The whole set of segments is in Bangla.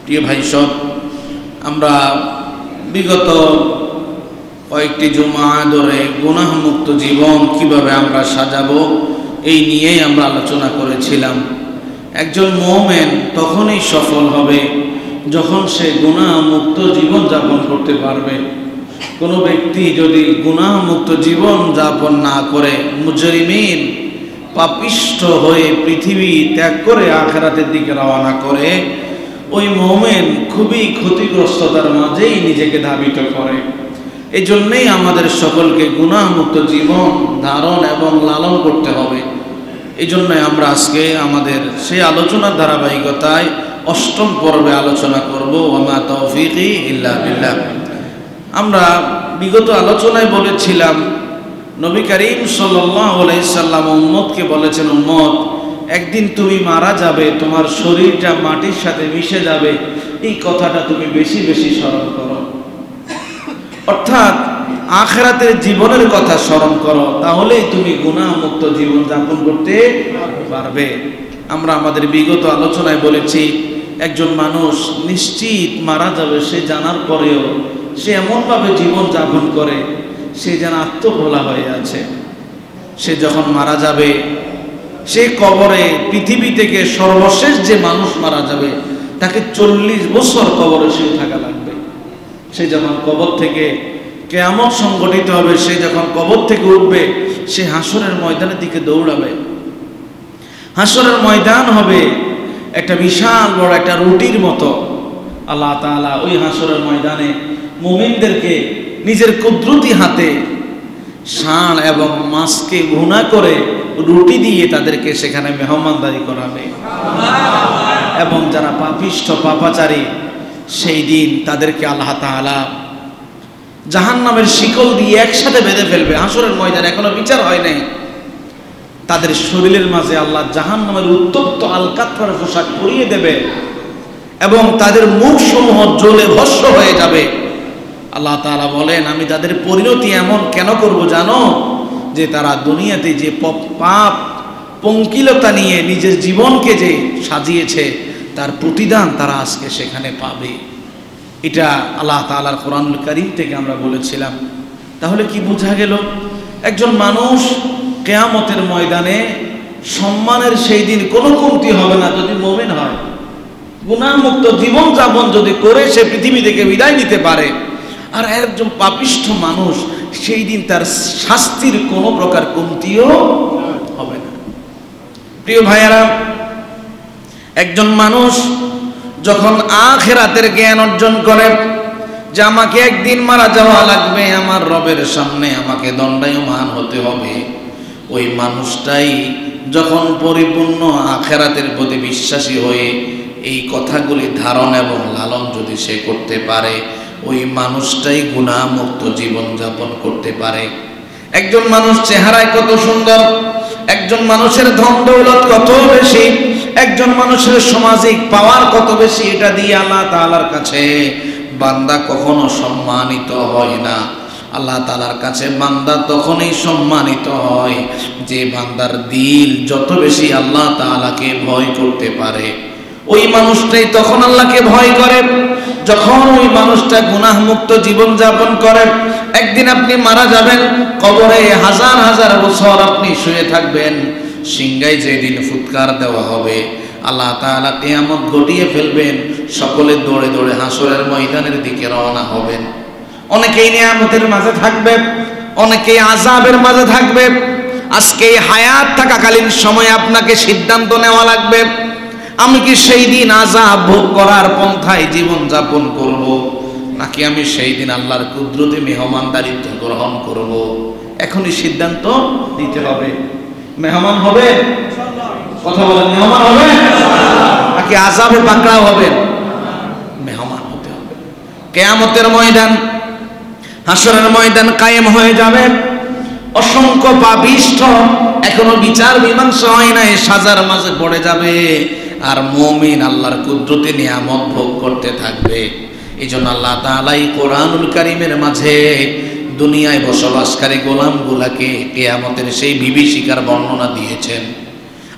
প্রিয় ভাই সব, আমরা বিগত কয়েকটি জুমা ধরে গুনাহমুক্ত জীবন কিভাবে আমরা সাজাবো এই নিয়েই আমরা আলোচনা করেছিলাম। একজন মুমিন তখনই সফল হবে যখন সে গুনাহমুক্ত জীবন যাপন করতে পারবে। কোনো ব্যক্তি যদি গুনাহমুক্ত জীবন যাপন না করে, মুজরিমিন পাপিষ্ঠ হয়ে পৃথিবী ত্যাগ করে আখিরাতের দিকে রওনা করে, ওই মুমিন খুবই ক্ষতিগ্রস্ততার মাঝেই নিজেকে ধাবিত করে। এই জন্যেই আমাদের সকলকে গুনাহমুক্ত জীবন ধারণ এবং লালন করতে হবে। এই জন্যই আমরা আজকে আমাদের সেই আলোচনার ধারাবাহিকতায় ৮ম পর্বে আলোচনা করব, ওয়া তাওফীকি ইল্লা বিল্লাহ। আমরা বিগত আলোচনায় বলেছিলাম, নবী করিম সাল্লাল্লাহু আলাইহি সাল্লাম উম্মতকে বলেছেন, উম্মত একদিন তুমি মারা যাবে, তোমার শরীরটা মাটির সাথে মিশে যাবে, এই কথাটা তুমি বেশি বেশি স্মরণ করো। অর্থাৎ আখিরাতের জীবনের কথা স্মরণ করো, তাহলেই তুমি গুনাহমুক্ত জীবন যাপন করতে পারবে। আমরা আমাদের বিগত আলোচনায় বলেছি, একজন মানুষ নিশ্চিত মারা যাবে সে জানার পরেও সে এমনভাবে জীবন যাপন করে সে যেন আত্মভোলা হয়ে আছে। সে যখন মারা যাবে, সে কবরে, পৃথিবী থেকে সর্বশেষ যে মানুষ মারা যাবে তাকে 40 বছর কবরে শুয়ে থাকা লাগবে। সে যখন কবর থেকে কিয়ামত সংগঠিত হবে, সে যখন কবর থেকে উঠবে, সে হাসরের ময়দানের দিকে দৌড়াবে। হাসরের ময়দান হবে একটা বিশাল বড় একটা রুটির মতো। আল্লাহ তাআলা ওই হাসরের ময়দানে মুমিনদেরকে নিজের কুদরতি হাতে ষাঁড় এবং মাছকে ভুনা করে রুটি দিয়ে তাদেরকে সেখানে মেহমানদারি করাবে। এবং যারা পাপিষ্ঠ পাপাচারী, সেই দিন তাদেরকে আল্লাহ তাআলা জাহান্নামের শিকল দিয়ে একসাথে বেঁধে ফেলবে। হাসরের ময়দানে এখনো বিচার হয় নাই। তাদের শরীরের মাঝে আল্লাহ জাহান্নামের উত্তপ্ত আলকাতরার পোশাক পরিয়ে দেবে এবং তাদের মুখ সমূহ জ্বলে ভস্ম হয়ে যাবে। আল্লাহ তাআলা বলেন, আমি তাদের পরিণতি এমন কেন করব জানো? যে তারা দুনিয়াতে যে পাপ পঙ্কিলতা নিয়ে নিজের জীবনকে যে সাজিয়েছে তার প্রতিদান তারা আজকে সেখানে পাবে। এটা আল্লাহ তাআলার কোরআনুল কারীম থেকে আমরা বলেছিলাম। তাহলে কি বোঝা গেল? একজন মানুষ কিয়ামতের ময়দানে সম্মানের সেই দিন কোনো কমতি হবে না যদি মুমিন হয়। গুনাহমুক্ত জীবন যাপন যদি করে সে পৃথিবী থেকে বিদায় নিতে পারে। আর একজন পাপিষ্ঠ মানুষ, সেই দিন তার শাস্তির কোনো প্রকার কমতিও হবে না। প্রিয় ভাইয়েরা, একজন মানুষ যখন আখিরাতের জ্ঞান অর্জন করে যে আমাকে একদিন মারা যাওয়া লাগবে, আমার রবের সামনে আমাকে দণ্ডায়মান হতে হবে, ওই মানুষটাই যখন পরিপূর্ণ আখিরাতের প্রতি বিশ্বাসী হয়ে এই কথাগুলি ধারণ এবং লালন যদি সে করতে পারে, ওই মানুষটাই গুনাহমুক্ত জীবন যাপন করতে পারে। একজন মানুষ চেহারায় কত সুন্দর, একজন মানুষের ধন দৌলত কত বেশি, একজন মানুষের সামাজিক পাওয়ার কত বেশি, এটা দিয়ে আল্লাহ তাআলার কাছে বান্দা কখনো সম্মানিত হয় না। আল্লাহ তাআলার কাছে বান্দা তখনই সম্মানিত হয় যে বান্দার দিল যত বেশি আল্লাহ তাআলাকে ভয় করতে পারে। ওই মানুষটাই তখন আল্লাহকে ভয় করে যখন ওই মানুষটা গুনাহমুক্ত জীবন যাপন করে। একদিন আপনি মারা যাবেন, কবরে হাজার হাজার বছর আপনি শুয়ে থাকবেন। সিংহায় যেদিন ফুৎকার দেওয়া হবে, আল্লাহ তাআলা কিয়ামত ঘটিয়ে ফেলবেন, সকলে দৌড়ে দৌড়ে হাসরের ময়দানের দিকে রওনা হবেন। অনেকেই নিয়ামতের মাঝে থাকবে, অনেকেই আযাবের মাঝে থাকবে। আজকে হায়াত থাকাকালীন সময়ে আপনাকে সিদ্ধান্ত নেওয়া লাগবে, আমি কি সেই দিন আযাব ভোগ করার পন্থায় জীবন যাপন করব, নাকি আমি সেই দিন আল্লাহর কুদরতে মেহমানদারিত্ব গ্রহণ করব। এখনই সিদ্ধান্ত নিতে হবে। মেহমান হবে, কথা বলেন, মেহমান হবে নাকি আযাবে পাকড়াও হবে? মেহমান হতে হবে। কিয়ামতের ময়দান, হাসরের ময়দান কায়েম হয়ে যাবে। অসংখ্য পাপিষ্ঠ এখনো বিচার মীমাংসা হয় নাই, সাজার মাঝে পড়ে যাবে। আর মুমিন আল্লাহর কুদরতে নিয়ামত ভোগ করতে থাকবে। এই জন্য আল্লাহ তাআলা এই কোরআনুল কারীমের মাঝে দুনিয়ায় বসবাসকারী গোলামগুলাকে কিয়ামতের সেই বিভীষিকার বর্ণনা দিয়েছেন।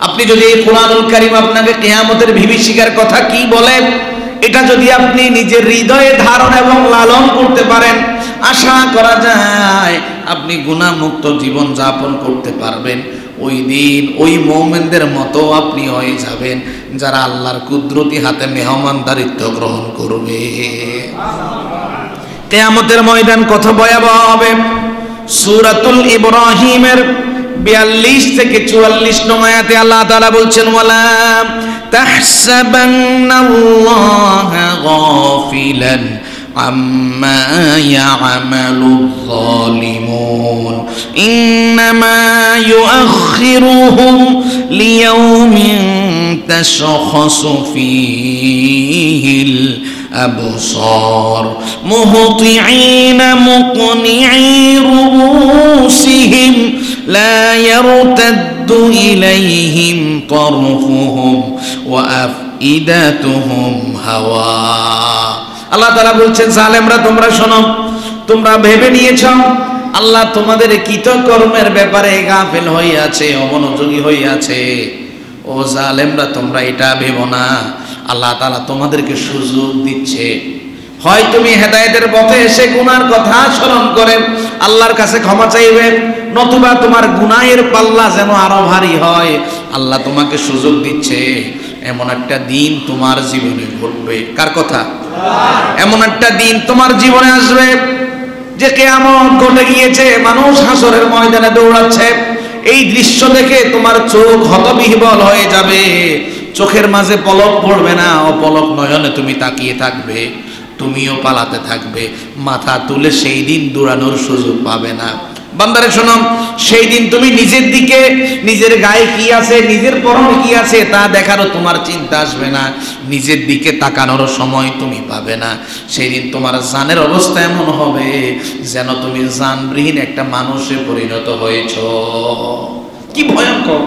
আপনি যদি এই কোরআনুল কারীম আপনাকে কিয়ামতের বিভীষিকার কথা কি বলে, এটা যদি আপনি নিজের হৃদয়ে ধারণ এবং লালন করতে পারেন, আশা করা যায় আপনি গুনাহমুক্ত জীবন যাপন করতে পারবেন। ওই দিন ওই মুমিনদের মতো আপনি হয়ে যাবেন যারা আল্লাহর কুদরতি হাতে মেহমানদারিত্ব গ্রহণ করবে। কিয়ামতের ময়দান কত ভয়াবহ হবে। সূরাতুল ইব্রাহিমের 42 থেকে 44 নং আয়াতে আল্লাহ তাআলা বলছেন, ওয়ালা তাহসাবান্নাল্লাহা গাফিলান আম্মা ইয়া'মালুয যালিমুন ইন্নামা ইউআখিরুহুম লিয়াউমিন তাশখাসু ফীহিল আবসার মুহতিঈনা মুকনিঈ রুউসিহিম লা ইয়ারতাদ্দু ইলাইহিম তারফুহুম ওয়া আফইদাতুহুম হাওয়া। আল্লাহ তাআলা বলছেন, জালেমরা তোমরা শোনো, তোমরা ভেবে নিয়েছ আল্লাহ তোমাদের কৃতকর্মের ব্যাপারে গাফেল হয়ে আছে, অমনোযোগী হয়ে আছে। ও জালেমরা তোমরা এটা ভেবো না, আল্লাহ তাআলা তোমাদেরকে সুযোগ দিচ্ছে। হয় তুমি হেদায়েতের পথে এসে গুনার কথা স্মরণ করে আল্লাহর কাছে ক্ষমা চাইবে, নতুবা তোমার গুনাহের পাল্লা যেন আরো ভারী হয়। আল্লাহ তোমাকে সুযোগ দিচ্ছে, এমন একটা দিন তোমার জীবনে ঘটবে। কার কথা? এমন একটা দিন তোমার জীবনে আসবে যে কিয়ামত ঘটে গিয়েছে, মানুষ হাসরের ময়দানে দৌড়াচ্ছে। এই দৃশ্য দেখে তোমার চোখ হতবিহ্বল হয়ে যাবে, চোখের মাঝে পলক পড়বে না, অপলক নয়নে তুমি তাকিয়ে থাকবে, তুমিও পালাতে থাকবে, মাথা তুলে সেই দিন দৌড়ানোর সুযোগ পাবে না। বান্দারে শোনো, সেই দিন তুমি নিজের দিকে, নিজের গায়ে কি আছে, নিজের পরনে কি আছে তা দেখারও তোমার চিন্তা আসবে না, নিজের দিকে তাকানোর সময় তুমি পাবে না। সেই দিন তোমার জানের অবস্থা এমন হবে যেন তুমি জানবিহীন একটা মানুষে পরিণত হয়েছ। কি ভয়ঙ্কর!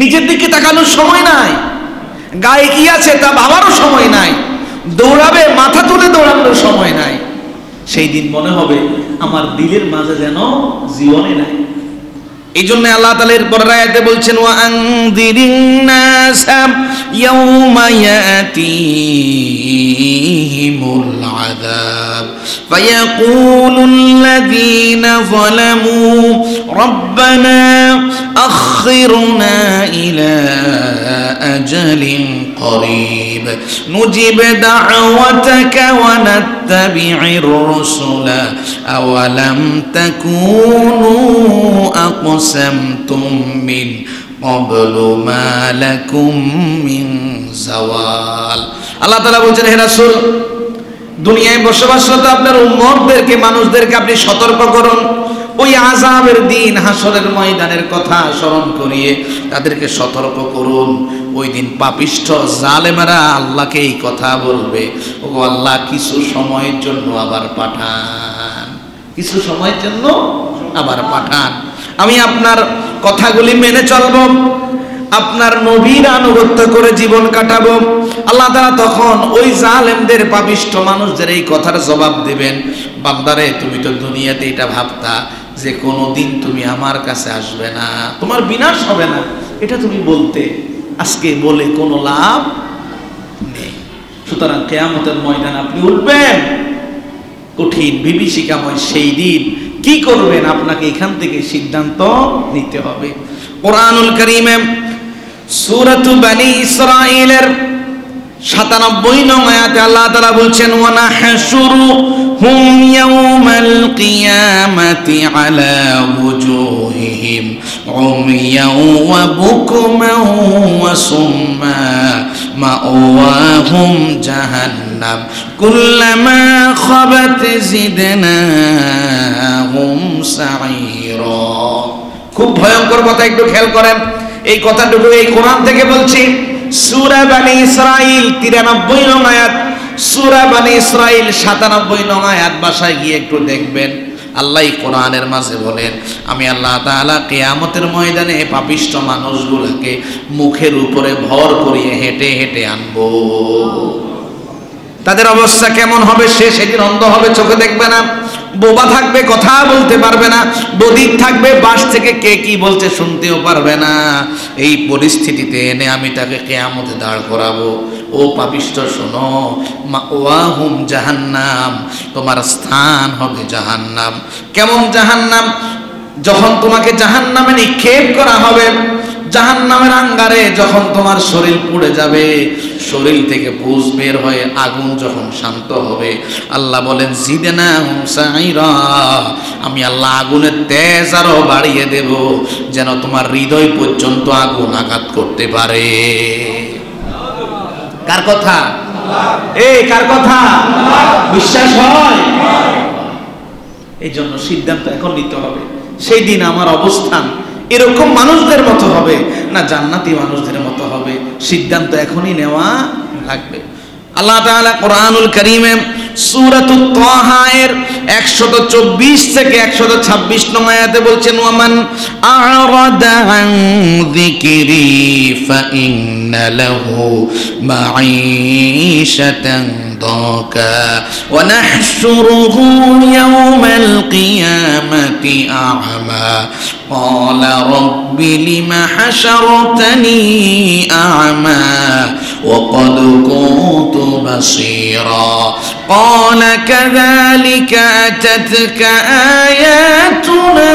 নিজের দিকে তাকানোর সময় নাই, গায়ে কি আছে তা ভাবারও সময় নাই, দৌড়াবে মাথা তুলে দৌড়ানোর সময় নাই। সেই দিন মনে হবে আমার দিলের মাঝে যেন জীবনে নাই। এই জন্য আল্লাহ তাআলা এর পরের আয়াতে বলছেন, ওয়া আনযিরিন নাসা ইয়াওমা ইয়াতিহিমুল আযাব ফায়াকুলুল্লাযীনা যালামু রাব্বানা আখিরনা ইলা আজালিন করিব নুজিব দাওয়াতাকা ওয়া নাত্তাবি'ir রুসুলা আওয়ালাম তাকুনু আকসামতুম মিন ক্বাবলু মা লাকুম মিন যাওয়াল। আল্লাহ তাআলা বলছেন, হে রাসূল, দুনিয়ায় বসবাসরত আপনার উম্মতদেরকে, মানুষদেরকে আপনি সতর্ক করুন ওই আযাবের দিন, হাসরের ময়দানের কথা স্মরণ করিয়ে তাদেরকে সতর্ক করুন। ওই দিন পাপিষ্ঠ জালেমেরা আল্লাহকে এই কথা বলবে, ও আল্লাহ কিছু সময়ের জন্য আবার পাঠান, কিছু সময়ের জন্য আবার পাঠান, আমি আপনার কথাগুলি মেনে চলব, আপনার নবীর আনুগত্য করে জীবন কাটাবো। আল্লাহ তাআলা তখন ওই জালেমদের, পাপিষ্ঠ মানুষদের এই কথার জবাব দিবেন, বান্দারে তুমি তো দুনিয়াতে এটা ভাবতা যে কোনোদিন তুমি আমার কাছে আসবে না, তোমার বিনাশ হবে না, এটা তুমি বলতে, আজকে বলে কোনো লাভ নেই। সুতরাং কিয়ামতের ময়দানে আপনি উঠবেন, কঠিন বিভীষিকাময় সেই দিন কি করবেন আপনাকে এখান থেকে সিদ্ধান্ত নিতে হবে। কোরআনুল কারীমে সূরাতু বনী ইসরাঈলের 97 নং আয়াতে আল্লাহ তাআলা বলছেন, ওয়া নাহশুরুহুম ইয়াওমাল কিয়ামাতি আলা ওয়ুজুহিহিম উমিয়াও ওয়া বুকমান ওয়া সুম্মা মাওয়াহুম জাহান্নাম কুল্লামা খাবাত জিদনাহুম সাঈরা। খুব ভয়ঙ্কর কথা, একটু খেয়াল করেন। এই কথাটুকু এই কোরআন থেকে বলছি, সূরা বনী ইসরাঈল 93 নং আয়াত, সূরা বনী ইসরাঈল 97 নং আয়াত, বাসায় গিয়ে একটু দেখবেন। আল্লাহ কোরআনের মাঝে বলেন, আমি আল্লাহ তাআলা কিয়ামতের ময়দানে পাপিষ্ঠ মানুষগুলোকে মুখের উপরে ভর করিয়ে হেঁটে হেঁটে আনবো। তাদের অবস্থা কেমন হবে? সে সেদিন অন্ধ হবে, চোখে দেখবে না, বোবা থাকবে, কথা বলতে পারবে না, বধির থাকবে, বাস থেকে কে কি বলছে শুনতেও পারবে না। এই পরিস্থিতিতে এনে আমি তাকে কিয়ামতে দাঁড় করাবো। ও পাপিষ্ঠ শোনো, মাওয়াহুম জাহান্নাম, তোমার স্থান হবে জাহান্নাম। কেমন জাহান্নাম? যখন তোমাকে জাহান্নামে নিক্ষেপ করা হবে, জাহান্নামের আঙ্গারে যখন তোমার শরীর পুড়ে যাবে, শরীর থেকে পুষ বের হয়ে আগুন যখন শান্ত হবে, আল্লাহ বলেন জিদনাহুম সাইরা, আমি আল্লাহ আগুনের তেজ আরো বাড়িয়ে দেব, যেন তোমার হৃদয় পর্যন্ত আগুন আঘাত করতে পারে। কার কথা? এই কার কথা? বিশ্বাস হয়? এই জন্য সিদ্ধান্ত এখন নিতে হবে। সেই দিন আমার অবস্থান এরকম মানুষদের মতো হবে না জান্নাতি মানুষদের মতো হবে, সিদ্ধান্ত এখনই নেওয়া লাগবে। আল্লাহ তাআলা কোরআনুল কারীমে সূরাতুত তাহা এর 124 থেকে 126 নং আয়াতে বলছেন, ওয়ামান আ'রাদা আন যিকরি ফাইন্না লাহু মাঈশাতান দাকা ওয়া নাহশুরুহু ইয়াওমাল কিয়ামাতি আ'মা ক্বালা রাব্বি লিমা হাশারতানি আ'মা ওয়া ক্বাদ কুনতু বাসীরা قال كذلك أتتك آياتنا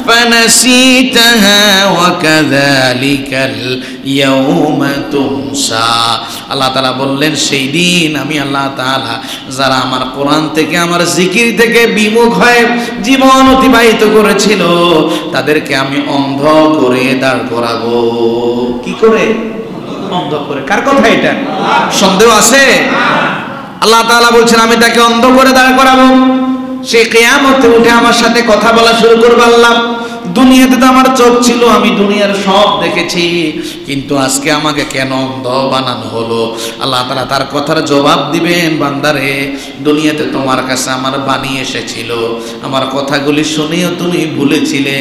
فنسيتها وكذلك اليوم تنسى। আল্লাহ তাআলা বললেন, সেই দিন আমি আল্লাহ তাআলা যারা আমার কোরআন থেকে, আমার জিকির থেকে বিমুখ হয়ে জীবন অতিবাহিত করেছিল, তাদেরকে আমি অন্ধ করে দাঁড় করাবো। কি করে? অন্ধ করে। কার কথা এটা? সন্দেহ আছে? আল্লাহ তাআলা বলছেন আমি তাকে অন্ধ করে দাঁড় করাবো। সে কিয়ামতে উঠে আমার সাথে কথা বলা শুরু করবে। আল্লাহ, দুনিয়াতে তো আমার চোখ ছিল, আমি দুনিয়ার সব দেখেছি, কিন্তু আজকে আমাকে কেন অন্ধ বানানো হলো? আল্লাহ তাআলা তার কথার জবাব দিবেন, বান্দারে, দুনিয়াতে তোমার কাছে আমার বাণী এসেছিল, আমার কথাগুলি শুনেও তুমি ভুলেছিলে,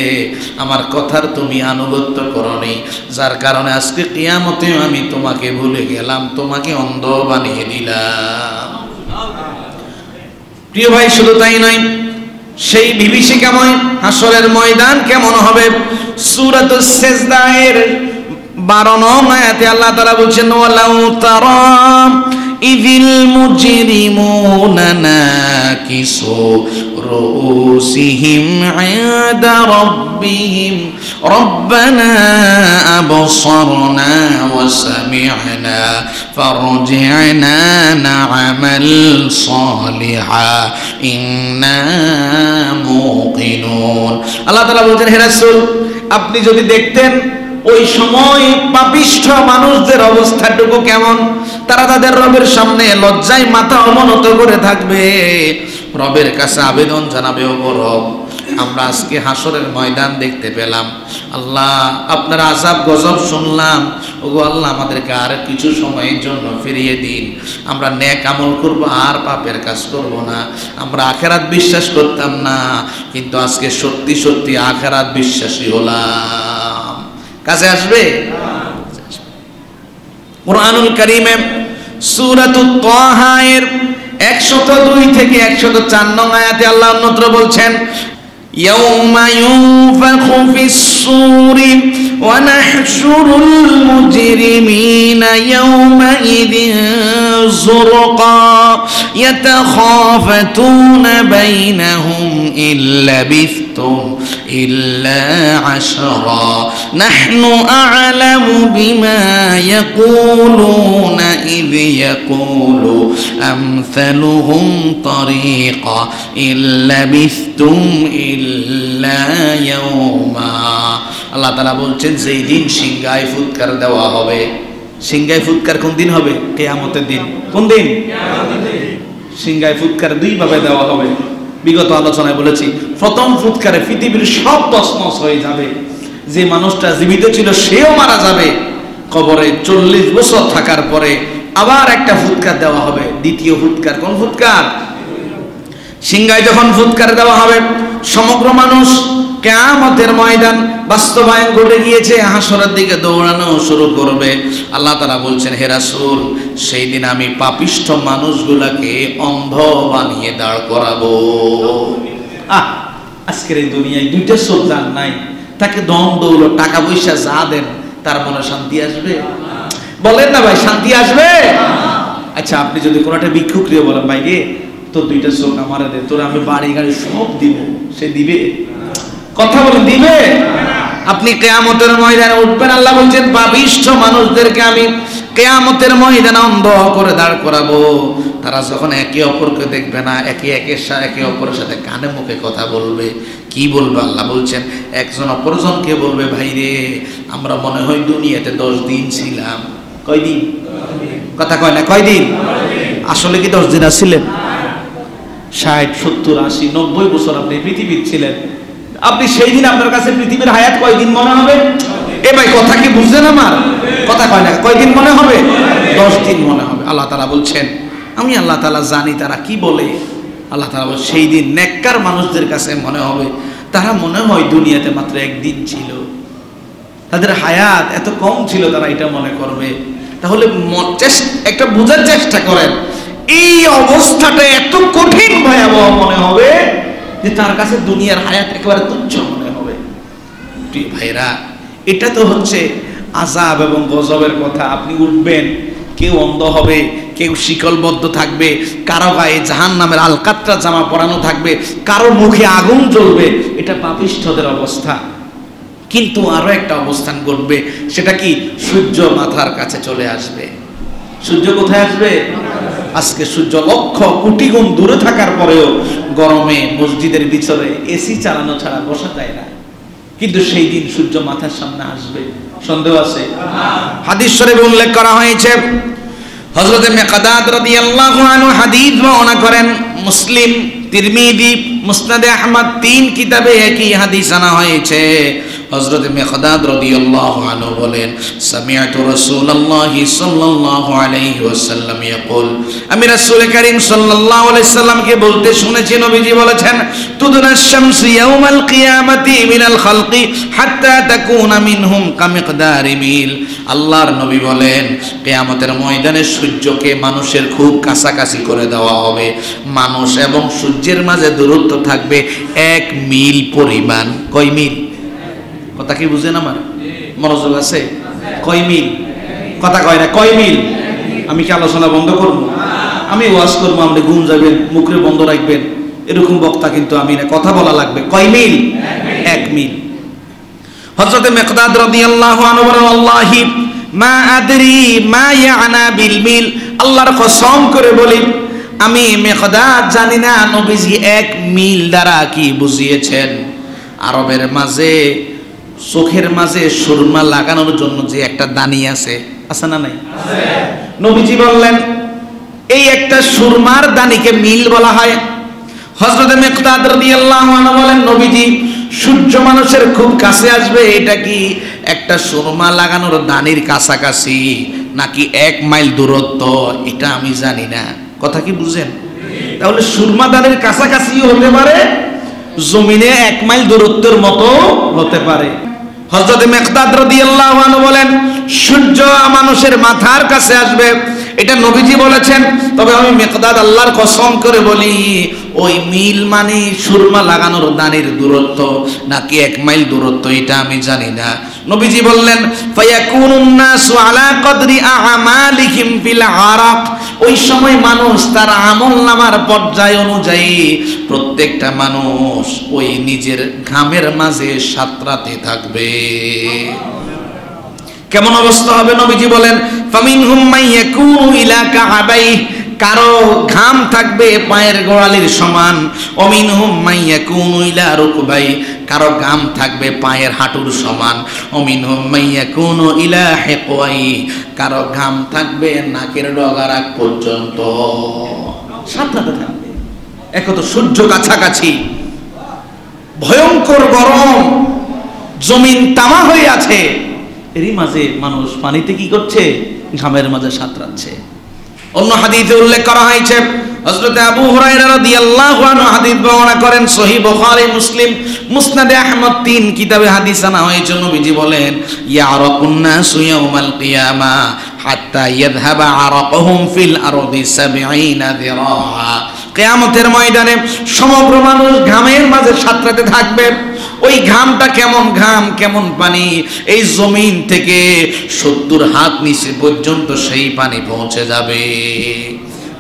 আমার কথার তুমি আনুগত্য করনি, যার কারণে আজকে কিয়ামতে আমি তোমাকে ভুলে গেলাম, তোমাকে অন্ধ বানিয়ে দিলাম। প্রিয় ভাই, শুধু তাই নয়, সেই বিভীষিকাময় হাসরের ময়দান কেমন হবে? সূরাতুস সিজদা এর 12 নং আয়াতে আল্লাহ তাআলা বলেন, ওয়ালাউ তারা ইযিল মুজরিমুনা নাকিসু রুউসিহিম ইনদা রাব্বিহিম রব্বানা আবসারনা ওয়া সামি'না ফারজি'না না'মাল সালিহা ইন্না মুকিনুন। আল্লাহ তাআলা বলেন, হে রাসূল, আপনি যদি দেখতেন ওই সময় পাপিষ্ঠ মানুষদের অবস্থাটুকু কেমন, তারা তাদের রবের সামনে লজ্জায় মাথা অবনত করে থাকবে, রবের কাছে আবেদন জানাবে, ওগো রব, আমরা আজকে হাসরের ময়দান দেখতে পেলাম, আল্লাহ আপনার আযাব গজব শুনলাম, ওগো আল্লাহ আমাদেরকে আর কিছু সময়ের জন্য ফিরিয়ে দিন, আমরা নেক আমল করব, আর পাপের কাজ করব না। আমরা আখিরাত বিশ্বাস করতাম না, কিন্তু আজকে সত্যি সত্যি আখিরাত বিশ্বাসী হলাম। কাছে আসবে? কুরআনুল কারীমে সূরাতুত তাহা এর 102 থেকে 104 নং আয়াতে আল্লাহ অন্যত্র বলছেন, ইয়াউমা ইউনফাখু ফিস-সূরি ওয়া নাহশুরুল মুজরিমিনা ইয়াওমাইযিন যুরকা ইয়াতাখাফাতুনা বাইনাহুম ইল্লা বিথতুম ইল্লা আশরা নাহনু আ'লামু বিমা ইয়াকুলুনা ইয ইয়াকুলু আমসালুহুম তারীকা ইল্লা বিথতুম ইল্লা ইয়াওমা। আল্লাহ তাআলা বলছেন, যেই দিন সিংহায় ফুৎকার দেওয়া হবে। সিংহায় ফুৎকার কোন দিন হবে? কিয়ামতের দিন। কোন দিন? কিয়ামতের দিন। সিংহায় ফুৎকার দুই ভাবে দেওয়া হবে। বিগত আলোচনায় বলেছি, প্রথম ফুৎকারে পৃথিবীর সব তছনছ হয়ে যাবে, যে মানুষটা জীবিত ছিল সেও মারা যাবে, কবরে 40 বছর থাকার পরে আবার একটা ফুৎকার দেওয়া হবে, দ্বিতীয় ফুৎকার। কোন ফুৎকার? সিংহায় যখন ফুৎকার দেওয়া হবে, সমগ্র মানুষ কিয়ামতের ময়দান বাস্তবায়ন ঘটে গিয়েছে, হাসরের দিকে দৌড়ানো শুরু করবে। আল্লাহ তাআলা বলছেন, হে রাসূল, সেই দিন আমি পাপিষ্ঠ মানুষগুলাকে অন্ধ বানিয়ে দাঁড় করাবো। আজকের এই দুনিয়ায় দুইটা চোখ যার নাই, তাকে ধন দৌলত টাকা পয়সা যা দেন, তার মনে শান্তি আসবে? বলেন না ভাই, শান্তি আসবে? আচ্ছা, আপনি যদি কোনো একটা ভিক্ষুককে বলেন, ভাই রে তোর দুইটা চোখ আমারে দে, তোর আমি বাড়ি গাড়ি সব দিব, সে দিবে? কথা বলেন, দিবে? আপনি কিয়ামতের ময়দানে উঠবেন, আল্লাহ বলছেন পাপিষ্ঠ মানুষদেরকে আমি কিয়ামতের ময়দানে অন্ধ করে দাঁড় করাবো। তারা যখন একে অপরকে দেখবে না, একে অপরের সাথে কানে মুখে কথা বলবে। কি বলবে? আল্লাহ বলছেন একজন অপরজনকে বলবে, ভাই রে আমরা মনে হয় দুনিয়াতে 10 দিন ছিলাম। কয়দিন? কথা কয় না, কয়দিন? আসলে কি 10 দিন ছিলেন? 60, 70, 80, 90 বছর আপনি পৃথিবীর ছিলেন। আপনি সেই দিন আপনার কাছে পৃথিবীর হায়াত কয়দিন মনে হবে? এ ভাই কথা কি বুঝছেন আমার? কথা কয় না, কয়দিন মনে হবে? 10 দিন মনে হবে। আল্লাহ তাআলা বলছেন আমি আল্লাহ তাআলা জানি তারা কি বলে। আল্লাহ তাআলা বলছেন সেই দিন নেককার মানুষদের কাছে মনে হবে তারা মনে হয় দুনিয়াতে মাত্র 1 দিন ছিল, তাদের হায়াত এত কম ছিল, তারা এটা মনে করবে। তাহলে একটা বোঝার চেষ্টা করেন, এই অবস্থাটা এত কঠিন ভয়াবহ মনে হবে যে তার কাছে দুনিয়ার হায়াত একেবারে তুচ্ছ মনে হবে। প্রিয় ভাইরা, এটা তো হচ্ছে আযাব এবং গজবের কথা। আপনি উঠবেন, কেউ অন্ধ হবে, কেউ শিকলবদ্ধ থাকবে, কারো গায়ে জাহান্নামের আলকাতরা জামা পরানো থাকবে, কারো মুখে আগুন জ্বলবে। এটা পাপিষ্ঠদের অবস্থা। কিন্তু আরো একটা অবস্থান ঘটবে, সেটা কি? সূর্য মাথার কাছে চলে আসবে। সূর্য কোথায় আসবে? আজকে সূর্য লক্ষ কোটি গুণ দূরে থাকার পরেও গরমে মসজিদের ভিতরে এসি চালানো ছাড়া বসা যায় না। কিন্তু সেই দিন সূর্য মাথার সামনে আসবে, সন্দেহ আছে? হাদিস শরীফে উল্লেখ করা হয়েছে, হযরত মিকদাদ রাদিয়াল্লাহু আনহু হাদিস বর্ণনা করেন। মুসলিম, তিরমিজি, মুসনাদে আহমদ 3 কিতাবে একই হাদিস আনা হয়েছে। হযরত মিকদাদ রাদিয়াল্লাহু আনহু বলেন, সামিআতু রাসূলুল্লাহি সাল্লাল্লাহু আলাইহি ওয়াসাল্লাম ইয়াকুল, আমি রাসূল কারীম সাল্লাল্লাহু আলাইহি সাল্লামকে বলতে শুনেছি, নবীজি বলেছেন, তুদনাশ শামসু ইয়াউমাল কিয়ামাতি মিনাল খালকি হাত্তা তাকুনা মিনহুম কামিকদারি মিল। আল্লাহর নবী বলেন, কিয়ামতের ময়দানে সূর্যকে মানুষের খুব কাছাকাছি করে দেওয়া হবে। মানুষ এবং সূর্যের মাঝে দূরত্ব থাকবে 1 মিল পরিমাণ। কয় মিল? কথা কি বুঝেন আমার? মনোযোগ আছে? কয় মিল? কথা কয় না, কয় মিল? আমি কি আলোচনা বন্ধ করব? আমি ওয়াজ করবো, আপনি ঘুম যাবেন, মুখে বন্ধ রাখবেন, এরকম বক্তা কিন্তু আমি না। কথা বলা লাগবে। কয় মিল? 1 মিল। হযরত মিকদাদ রাদিয়াল্লাহু আনহু বলেন, আল্লাহি মা আদরি মা ইয়ানা বিল মিল। আল্লাহর কসম করে বলি, আমি মিকদাদ জানি না নবীজি 1 মিল দ্বারা কি বুঝিয়েছেন। আরবের মাঝে চোখের মাঝে সুরমা লাগানোর জন্য যে একটা দানি আছে না নাই? নবীজি বললেন এই একটা সুরমার দানিকে মিল বলা হয়। হযরত মিকদাদ রাদিয়াল্লাহু আনহু বলেন, নবীজি সূর্য মানুষের খুব কাছে আসবে, এটা কি একটা সুরমা লাগানোর দানির কাছাকাছি নাকি 1 মাইল দূরত্ব, এটা আমি জানি না। কথা কি বুঝেন? তাহলে সুরমা দানির কাছাকাছিও হতে পারে, জমিনে 1 মাইল দূরত্বের মতো হতে পারে। হযরত মিকদাদ রাদিয়াল্লাহু আনহু বলেন, সূর্য মানুষের মাথার কাছে আসবে, এটা নবীজি বলেছেন। তবে আমি মিকদাদ আল্লাহর কসম করে বলি, ওই মিল মানে সুরমা লাগানোর দানির দূরত্ব নাকি 1 মাইল দূরত্ব, এটা আমি জানি না। নবীজি বললেন, ফায়াকুনুন নাসু আলা কদরি আ'মালিহিম ফিল আরাক। ওই সময় মানুষ তার আমলনামার পর্যায় অনুযায়ী প্রত্যেকটা মানুষ ওই নিজের ঘামের মাঝে সাঁতরাতে থাকবে। কেমন অবস্থা হবে? নবীজি বলেন, ফামিনহুম মাইয়াকুনু ইলা কা'বাই, কারো ঘাম থাকবে পায়ের গোড়ালির সমান। অমিনহুম মাইয়াকুনু ইলা রুকবাই, কারো ঘাম থাকবে পায়ের হাঁটুর সমান। অমিনহুম মাইয়াকুনু ইলা হিকওয়াই, কারো ঘাম থাকবে নাকের ডগার আগ পর্যন্ত। সাঁতরাতে থাকবে। এখন তো সূর্য কাছাকাছি, ভয়ঙ্কর গরম, জমিন তামা হয়ে আছে, এরই মাঝে মানুষ পানিতে কি করছে? ঘামের মাঝে সাঁতরাচ্ছে। অন্য হাদিসে উল্লেখ করা হয়েছে, হযরত আবু হুরায়রা রাদিয়াল্লাহু আনহু হাদিস বর্ণনা করেন, সহিহ বুখারী, মুসলিম, মুসনাদে আহমদ, 3 কিতাবে হাদিস আনা হয়েছে। নবীজি বলেন, ইয়ারাকুন নাসু ইয়াউমাল কিয়ামা হাত্তা ইয়াযহাবা আরাকুহুম ফিল আরদি 70 যিরাআ। কিয়ামতের ময়দানে সমগ্র মানুষ ঘামের মাঝে সাঁতরাতে থাকবে। ওই ঘামটা কেমন ঘাম, কেমন পানি, এই জমিন থেকে 70 হাত নিচে পর্যন্ত সেই পানি পৌঁছে যাবে।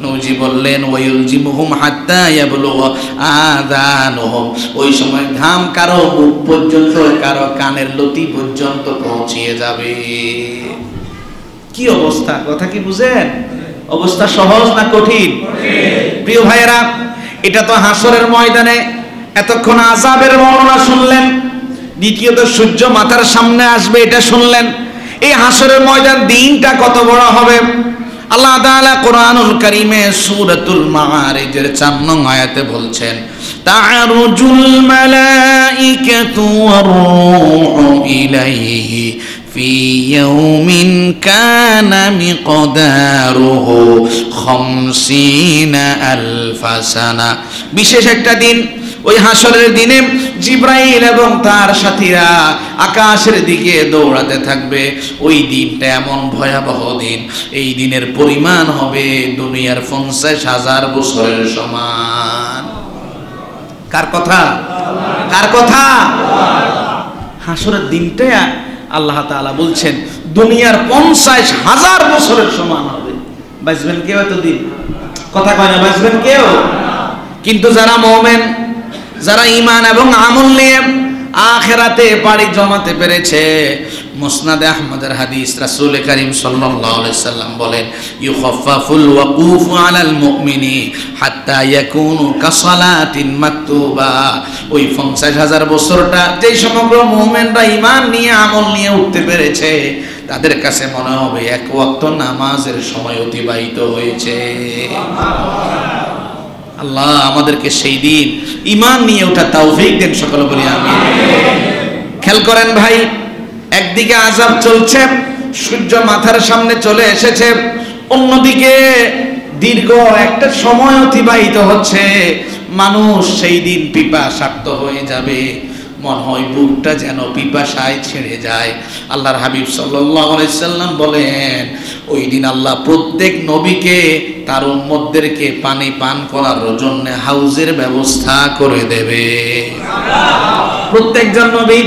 নবীজি বললেন, ওয়ায়ুলজিমুহুম হাত্তা ইয়াবলুগা আযানুহুম। ওই সময় ঘাম কারো মুখ পর্যন্ত, কারো কানের লতি পর্যন্ত পৌঁছিয়ে যাবে। কি অবস্থা, কথা কি বুঝেন? অবস্থা সহজ না কঠিন? প্রিয় ভাইয়েরা, এটা তো হাসরের ময়দানে এতক্ষণ আযাবের বর্ণনা শুনলেন, দ্বিতীয়ত সূর্য মাথার সামনে আসবে এটা শুনলেন। এই হাসরের ময়দান দিনটা কত বড় হবে। আল্লাহ তাআলা কোরআনুল কারীমে সূরাতুল মাআরিজের 4 নং আয়াতে বলছেন, তা'রুজুল মালাইকাতু ওয়ার রূহু ইলাইহি ফি ইয়াউমিন কানা মিকদারুহু 50 আলফা সানা। বিশেষ একটা দিন, ওই হাসরের দিনে জিবরাইল এবং তার সাথীরা আকাশের দিকে দৌড়াতে থাকবে। ওই দিনটা এমন ভয়াবহ দিন, এই দিনের পরিমাণ হবে দুনিয়ার 50,000 বছরের সমান। কার কথা? কার কথা? হাসরের দিনটা আল্লাহ তাআলা বলছেন দুনিয়ার 50,000 বছরের সমান হবে। বাঁচবেন কেউ এতদিন? কথা কয় না, বাঁচবেন কেউ? কিন্তু যারা মুমিন, যারা ঈমান এবং আমল নিয়ে আখিরাতে পাড়ি জমাতে পেরেছে, মুসনাদে আহমদের হাদিস, রাসূল করিম সাল্লাল্লাহু আলাইহি সাল্লাম বলেন, ইউখাফফাফুল ওয়াকুফু আলাল মুমিনি হাত্তা ইয়াকুনু কাসালাতিন মাকতুবা। ওই 50,000 বছরটা যেই সমগ্র মুমিনরা ঈমান নিয়ে আমল নিয়ে উঠতে পেরেছে, তাদের কাছে মনে হবে এক ওয়াক্ত নামাজের সময় অতিবাহিত হয়েছে। আল্লাহ আমাদেরকে সেই দিন ঈমান নিয়ে ওঠা তৌফিক দেন, সকলে বলি আমিন। খেয়াল করেন ভাই, একদিকে আযাব চলছে, সূর্য মাথার সামনে চলে এসেছে, অন্যদিকে দীর্ঘ একটা সময় অতিবাহিত হচ্ছে। মানুষ সেই দিন পিপাসার্ত হয়ে যাবে, মনে হয় বুকটা যেন পিপাসায় ছেড়ে যায়। আল্লাহর হাবিব সাল্লাল্লাহু আলাইহি সাল্লাম বলেন, ওই দিন আল্লাহ প্রত্যেক নবীকে তার উম্মতদেরকে পানি পান করার জন্য হাউজের ব্যবস্থা করে দেবে। প্রত্যেকজন নবী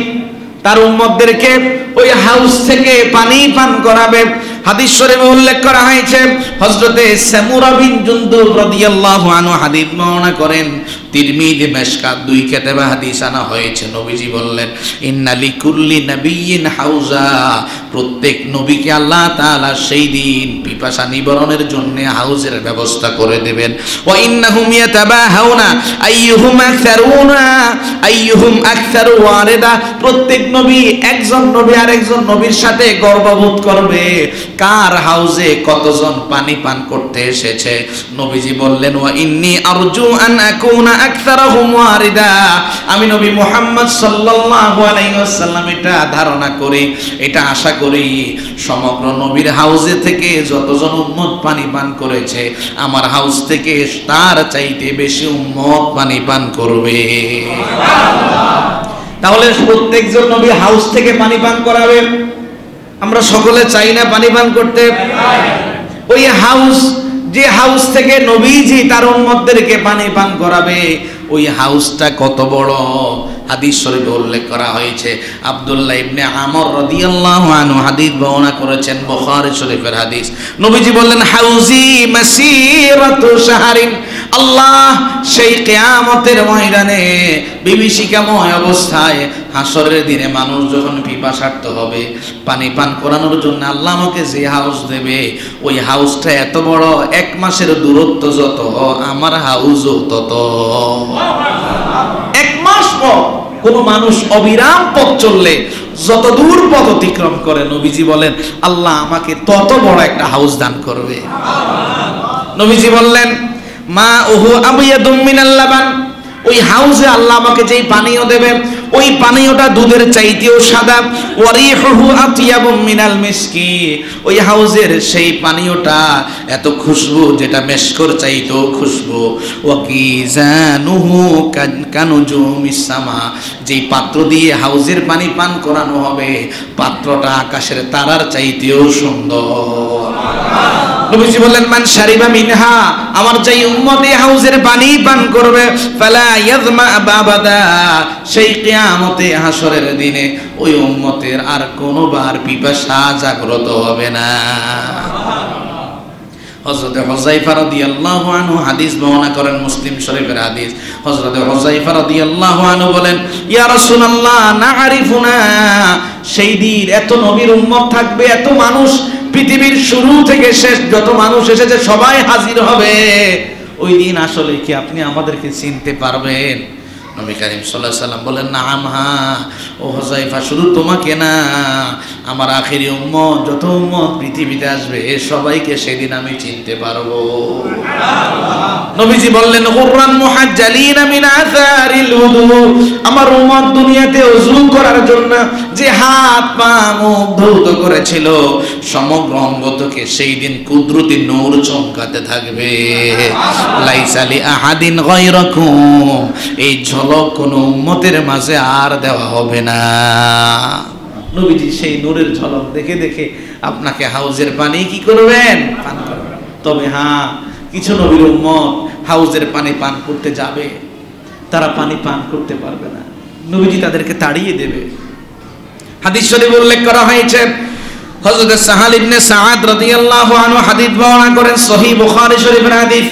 তার উম্মতদেরকে ওই হাউস থেকে পানি পান করাবে। হাদিস শরীফে উল্লেখ করা হয়েছে, হযরতে সামুরা বিন জুনদুব রাদিয়াল্লাহু আনহু হাদিস বর্ণনা করেন, তিরমিজি, মিশকাত 2 কিতাবে হাদিস আনা হয়েছে। নবীজি বললেন, ইন্না লিকুল্লি নাবিয়্যিন হাউজা। প্রত্যেক নবীকে আল্লাহ তাআলা সেই দিন পিপাসা নিবারণের জন্য হাউজের ব্যবস্থা করে দেবেন। ওয়া ইন্নাহুম ইয়াতাবাহাউনা আইয়ুহুম আকসারু ওয়ারিদা। প্রত্যেক নবী, একজন নবী আরেকজন নবীর সাথে গর্ববোধ করবে, কার হাউজে কতজন পানি পান করতে এসেছে। নবীজি বললেন, ওয়া ইন্নী আরজু আন আকুনা আকসারহুম ওয়ারিদা। আমি নবী মুহাম্মদ সাল্লাল্লাহু আলাইহি ওয়াসাল্লাম এটা ধারণা করি, এটা আশা করি, সমগ্র নবীর হাউজে থেকে যতজন উম্মত পানি পান করেছে, আমার হাউজ থেকে তার চাইতে বেশি উম্মত পানি পান করবে। তাহলে প্রত্যেকজন নবী হাউস থেকে পানি পান করাবে। আমরা সকলে চাই না পানি পান করতে? ওই হাউস, যে হাউস থেকে নবীজি তার উম্মতদেরকে পানি পান করাবে, ওই হাউসটা কত বড় হাদিস শরীফে উল্লেখ করা হয়েছে। আব্দুল্লাহ ইবনে আমর রাদিয়াল্লাহু আনহু হাদিস বর্ণনা করেছেন, বুখারী শরীফের হাদিস। নবীজি বললেন, হাউজি মাসিরাতু শাহরিন। আল্লাহ সেই কিয়ামতের ময়দানে বিভীষিকাময় অবস্থায় হাসরের দিনে মানুষ যখন পিপাসার্ত হবে, পানি পান করানোর জন্য আল্লাহ আমাকে যে হাউস দেবে, ওই হাউসটা এত বড়, 1 মাসের দূরত্ব যত, আমার হাউসও তত। 1 মাস পর কোন মানুষ অবিরাম পথ চললে যত দূর পথ অতিক্রম করে, নবীজি বলেন আল্লাহ আমাকে তত বড় একটা হাউস দান করবে। নবীজি বললেন, মা ওহু আবিয়াদুম মিনাল লাবান। ওই হাউসে আল্লাহ আমাকে যেই পানীয় দেবে, ওই পানীয়টা দুধের চাইতেও সাদা। ওয়ারিহুহু আতিয়াবু মিনাল মিসকি, ওই হাউজের সেই পানীয়টা এত খুশবু যেটা মেশকর চাইতেও খুশবু। ওয়াকিজানুহু কানুজুমিস সামা, যেই পাত্র দিয়ে হাউজের পানি পান করানো হবে পাত্রটা আকাশের তারার চাইতেও সুন্দর। নবীজি বললেন, মান শারিবা মিনহা, আমার যেই উম্মত এই হাউজের পানি পান করবে, ফালা ইয়াযমা বাবাদা, সেই কিয়ামতে হাসরের দিনে ওই উম্মতের আর কোনোবার পিপাসা জাগ্রত হবে না। হযরত হুযায়ফা রাদিয়াল্লাহু আনহু হাদিস বর্ণনা করেন, মুসলিম শরীফের হাদিস। হযরত হুযায়ফা রাদিয়াল্লাহু আনহু বলেন, ইয়া রাসূলুল্লাহ না'রিফুনা, সেই দিন এত নবীর উম্মত থাকবে, এত মানুষ, পৃথিবীর শুরু থেকে শেষ যত মানুষ এসেছে সবাই হাজির হবে, ওই দিন আসলে কি আপনি আমাদেরকে চিনতে পারবেন? নবী করিম সাল্লাল্লাহু আলাইহি সাল্লাম বলেন, নাম, হ্যাঁ ও হুযায়ফা, শুধু তোমাকে না, আমার আখেরি উম্মত যত উম্মত পৃথিবীতে আসবে সবাইকে সেদিন আমি চিনতে পারবো। নবীজি বললেন, গুররান মুহাজ্জালিনা মিন আসারিল উযু, আমার উম্মত দুনিয়াতে ওযু করার জন্য যে হাত পা মুখ ধৌত করেছিল সমগ্র অঙ্গকে সেই দিন কুদরতি নূর চমকাতে থাকবে। লাইসা লি আহাদিন গায়রাকুম, এই ঝলক কোন উম্মতের মাঝে আর দেওয়া হবে না। নবীজি সেই নূরের ঝলক দেখে দেখে আপনাকে হাউজের পানি কি করবেন? পান করবেন। তবে হ্যাঁ, কিছু নবীর উম্মত হাউজের পানি পান করতে যাবে, তারা পানি পান করতে পারবে না, নবীজি তাদেরকে তাড়িয়ে দেবে। হাদিস শরীফে উল্লেখ করা হয়েছে, হযরত সাহাল ইবনে সাআদ রাদিয়াল্লাহু আনহু হাদিস বর্ণনা করেন, সহিহ বুখারী শরীফের হাদিস।